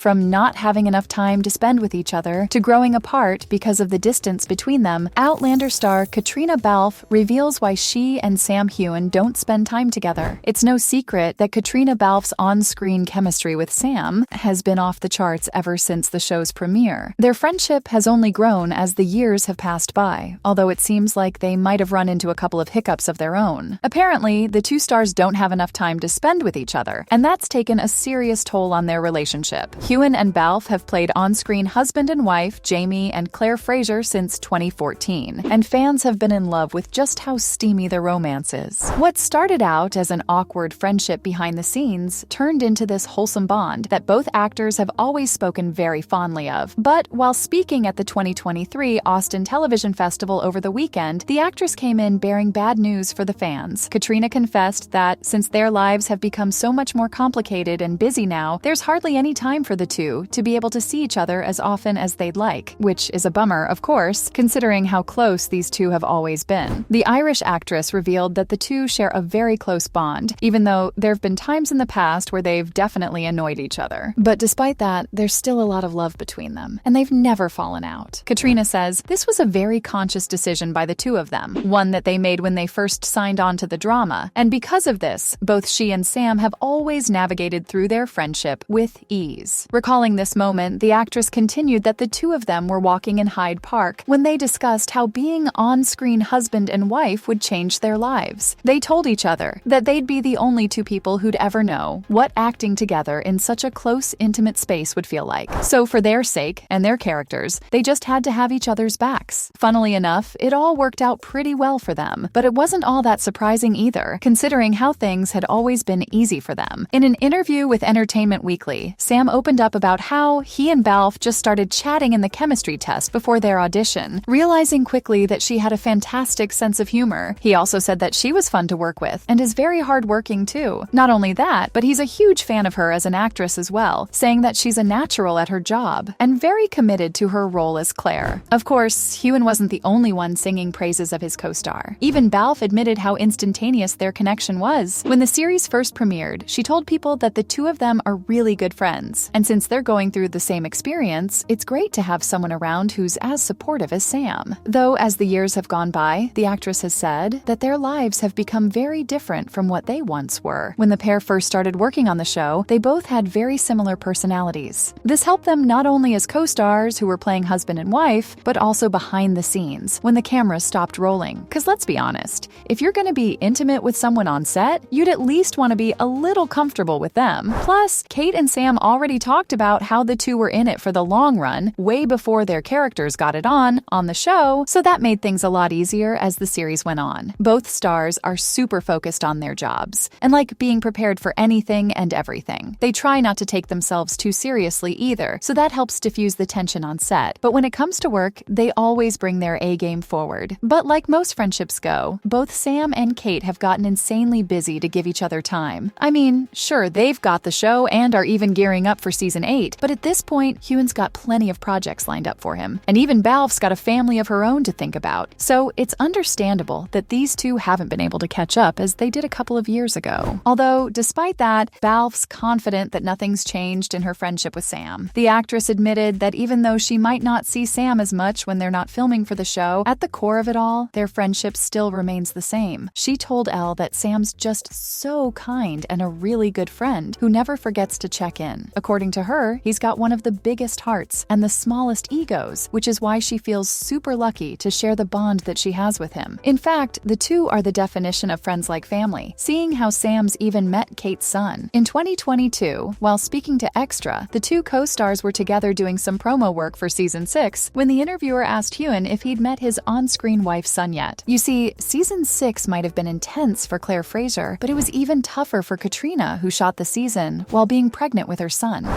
From not having enough time to spend with each other to growing apart because of the distance between them, Outlander star Caitriona Balfe reveals why she and Sam Heughan don't spend time together. It's no secret that Caitriona Balfe's on-screen chemistry with Sam has been off the charts ever since the show's premiere. Their friendship has only grown as the years have passed by, although it seems like they might have run into a couple of hiccups of their own. Apparently, the two stars don't have enough time to spend with each other, and that's taken a serious toll on their relationship. Heughan and Balfe have played on-screen husband and wife Jamie and Claire Fraser since 2014, and fans have been in love with just how steamy their romance is. What started out as an awkward friendship behind the scenes turned into this wholesome bond that both actors have always spoken very fondly of. But while speaking at the 2023 Austin Television Festival over the weekend, the actress came in bearing bad news for the fans. Caitriona confessed that since their lives have become so much more complicated and busy now, there's hardly any time for the two to be able to see each other as often as they'd like, which is a bummer, of course, considering how close these two have always been. The Irish actress revealed that the two share a very close bond, even though there have been times in the past where they've definitely annoyed each other. But despite that, there's still a lot of love between them, and they've never fallen out. Caitriona says, "This was a very conscious decision by the two of them, one that they made when they first signed on to the drama, and because of this, both she and Sam have always navigated through their friendship with ease." Recalling this moment, the actress continued that the two of them were walking in Hyde Park when they discussed how being on-screen husband and wife would change their lives. They told each other that they'd be the only two people who'd ever know what acting together in such a close, intimate space would feel like. So for their sake and their characters, they just had to have each other's backs. Funnily enough, it all worked out pretty well for them, but it wasn't all that surprising either, considering how things had always been easy for them. In an interview with Entertainment Weekly, Sam opened up about how he and Balfe just started chatting in the chemistry test before their audition, realizing quickly that she had a fantastic sense of humor. He also said that she was fun to work with and is very hardworking too. Not only that, but he's a huge fan of her as an actress as well, saying that she's a natural at her job and very committed to her role as Claire. Of course, Heughan wasn't the only one singing praises of his co-star. Even Balfe admitted how instantaneous their connection was. When the series first premiered, she told people that the two of them are really good friends, and since they're going through the same experience, it's great to have someone around who's as supportive as Sam. Though as the years have gone by, the actress has said that their lives have become very different from what they once were. When the pair first started working on the show, they both had very similar personalities. This helped them not only as co-stars who were playing husband and wife, but also behind the scenes when the camera stopped rolling. Because let's be honest, if you're going to be intimate with someone on set, you'd at least want to be a little comfortable with them. Plus, Kate and Sam already talked about how the two were in it for the long run, way before their characters got it on the show, so that made things a lot easier as the series went on. Both stars are super focused on their jobs, and like being prepared for anything and everything. They try not to take themselves too seriously either, so that helps diffuse the tension on set. But when it comes to work, they always bring their A-game forward. But like most friendships go, both Sam and Kate have gotten insanely busy to give each other time. I mean, sure, they've got the show and are even gearing up for season 8, but at this point, Heughan's got plenty of projects lined up for him. And even Balfe's got a family of her own to think about. So it's understandable that these two haven't been able to catch up as they did a couple of years ago. Although, despite that, Balfe's confident that nothing's changed in her friendship with Sam. The actress admitted that even though she might not see Sam as much when they're not filming for the show, at the core of it all, their friendship still remains the same. She told Elle that Sam's just so kind and a really good friend who never forgets to check in. According to her, he's got one of the biggest hearts and the smallest egos, which is why she feels super lucky to share the bond that she has with him. In fact, the two are the definition of friends like family, seeing how Sam's even met Kate's son. In 2022, while speaking to Extra, the two co-stars were together doing some promo work for season 6 when the interviewer asked Heughan if he'd met his on-screen wife's son yet. You see, season 6 might have been intense for Claire Fraser, but it was even tougher for Caitriona, who shot the season while being pregnant with her son.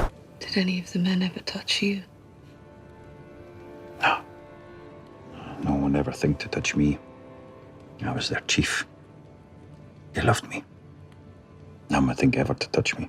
Did any of the men ever touch you? No. No one ever think to touch me. I was their chief. They loved me. No one think ever to touch me.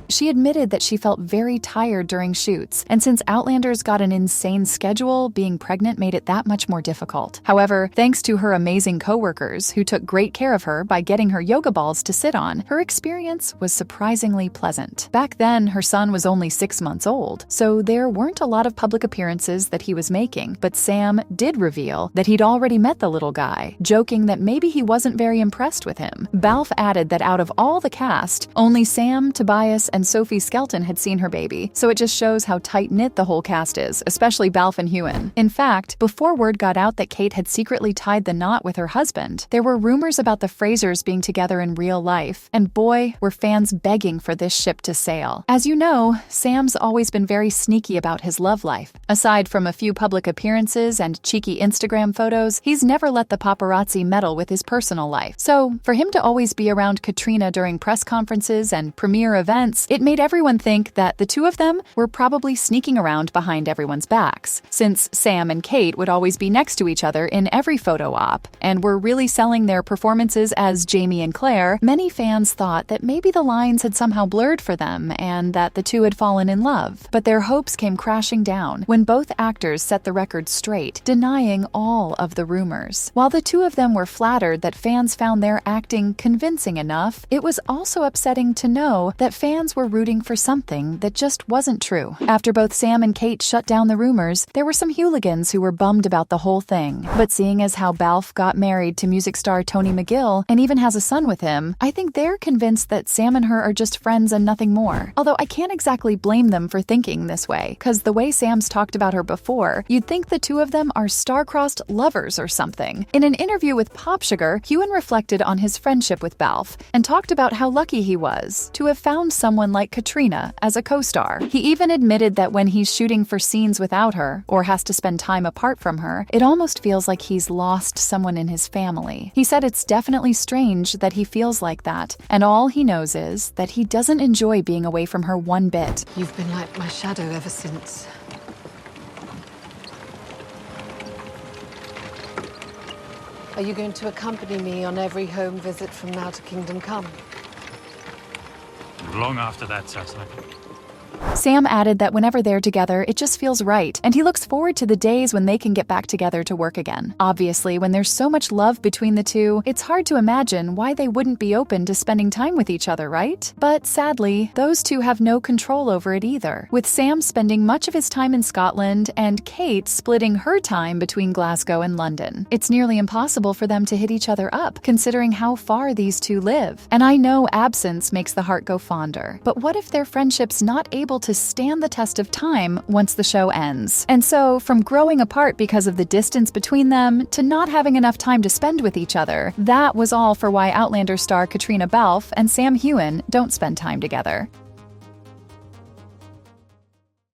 She admitted that she felt very tired during shoots, and since Outlander's got an insane schedule, being pregnant made it that much more difficult. However, thanks to her amazing coworkers who took great care of her by getting her yoga balls to sit on, her experience was surprisingly pleasant. Back then, her son was only 6 months old, so there weren't a lot of public appearances that he was making, but Sam did reveal that he'd already met the little guy, joking that maybe he wasn't very impressed with him. Balfe added that out of all the cast, only Sam, Tobias, and Sophie Skelton had seen her baby, so it just shows how tight-knit the whole cast is, especially Balfe and Heughan. In fact, before word got out that Kate had secretly tied the knot with her husband, there were rumors about the Frasers being together in real life, and boy, were fans begging for this ship to sail. As you know, Sam's always been very sneaky about his love life. Aside from a few public appearances and cheeky Instagram photos, he's never let the paparazzi meddle with his personal life. So, for him to always be around Caitriona during press conferences and premiere events, it made everyone think that the two of them were probably sneaking around behind everyone's backs. Since Sam and Kate would always be next to each other in every photo op, and were really selling their performances as Jamie and Claire, many fans thought that maybe the lines had somehow blurred for them and that the two had fallen in love. But their hopes came crashing down when both actors set the record straight, denying all of the rumors. While the two of them were flattered that fans found their acting convincing enough, it was also upsetting to know that fans were rooting for something that just wasn't true. After both Sam and Kate shut down the rumors, there were some hooligans who were bummed about the whole thing. But seeing as how Balfe got married to music star Tony McGill and even has a son with him, I think they're convinced that Sam and her are just friends and nothing more. Although I can't exactly blame them for thinking this way, because the way Sam's talked about her before, you'd think the two of them are star-crossed lovers or something. In an interview with Pop Sugar, Heughan reflected on his friendship with Balfe and talked about how lucky he was to have found someone like Caitriona as a co-star. He even admitted that when he's shooting for scenes without her, or has to spend time apart from her, it almost feels like he's lost someone in his family. He said it's definitely strange that he feels like that, and all he knows is that he doesn't enjoy being away from her one bit. You've been like my shadow ever since. Are you going to accompany me on every home visit from now to Kingdom Come? Long after that, Cecily. Sam added that whenever they're together, it just feels right, and he looks forward to the days when they can get back together to work again. Obviously, when there's so much love between the two, it's hard to imagine why they wouldn't be open to spending time with each other, right? But sadly, those two have no control over it either, with Sam spending much of his time in Scotland and Kate splitting her time between Glasgow and London. It's nearly impossible for them to hit each other up, considering how far these two live. And I know absence makes the heart go fonder, but what if their friendship's not able to stand the test of time once the show ends? And so, from growing apart because of the distance between them to not having enough time to spend with each other, that was all for why Outlander star Caitriona Balfe and Sam Heughan don't spend time together.